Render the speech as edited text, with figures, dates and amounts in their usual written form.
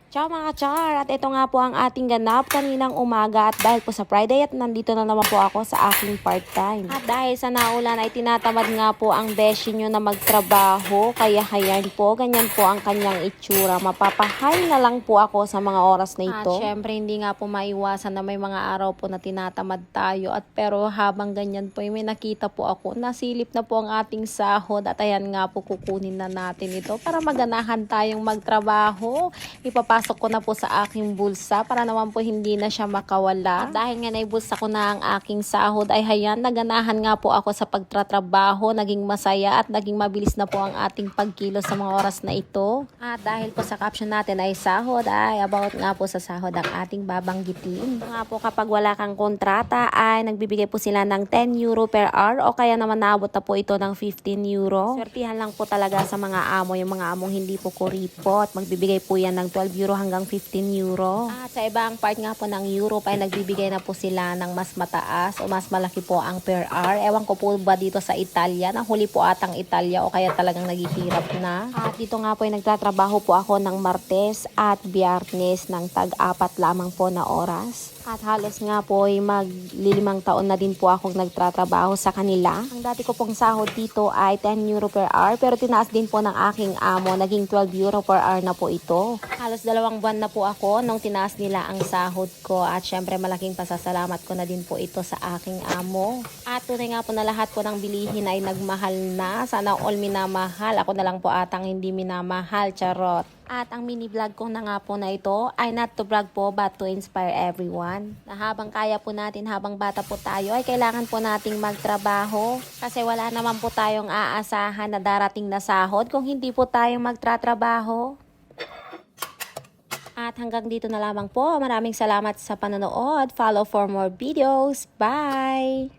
Ciao mga char! At ito nga po ang ating ganap kaninang umaga at dahil po sa Friday at nandito na naman po ako sa aking part-time. At dahil sa naulan ay tinatamad nga po ang beshi nyo na magtrabaho kaya hayan po, ganyan po ang kanyang itsura. Mapapahay na lang po ako sa mga oras na ito. At syempre hindi nga po maiwasan na may mga araw po na tinatamad tayo at pero habang ganyan po may nakita po ako, nasilip na po ang ating sahod at ayan nga po kukunin na natin ito para maganahan tayong magtrabaho. Ipapasok ko na po sa aking bulsa para naman po hindi na siya makawala. At dahil nga naibulsa ko na ang aking sahod ay hayan, naganahan nga po ako sa pagtatrabaho, naging masaya at naging mabilis na po ang ating pagkilos sa mga oras na ito. At dahil po sa caption natin ay sahod, ay about nga po sa sahod ang ating babanggitin. Nga po kapag wala kang kontrata ay nagbibigay po sila ng 10 euro per hour o kaya naman naabot na po ito ng 15 euro. Swertihan lang po talaga sa mga amo, yung mga among hindi po kuripot. Magbibigay po yan ng 12 euro hanggang 15 euro. At sa ibang part nga po ng Europe ay nagbibigay na po sila ng mas mataas o mas malaki po ang per hour. Ewan ko po ba dito sa Italia, nahuli po atang Italia o kaya talagang naghihirap na. At dito nga po ay nagtatrabaho po ako ng Martes at Biyernes ng tag-apat lamang po na oras. At halos nga po ay maglilimang taon na din po akong nagtatrabaho sa kanila. Ang dati ko pong sahod dito ay 10 euro per hour pero tinaas din po ng aking amo. Naging 12 euro per hour na po ito. Halos 2 buwan na po ako nung tinaas nila ang sahod ko. At syempre malaking pasasalamat ko na din po ito sa aking amo. At tunay nga po na lahat po ng bilihin ay nagmahal na. Sana all minamahal. Ako na lang po atang hindi minamahal. Charot. At ang mini vlog ko na nga po na ito ay not to vlog po but to inspire everyone. Na habang kaya po natin, habang bata po tayo ay kailangan po nating magtrabaho. Kasi wala naman po tayong aasahan na darating na sahod kung hindi po tayong magtratrabaho. At hanggang dito na lamang po. Maraming salamat sa panonood. Follow for more videos. Bye!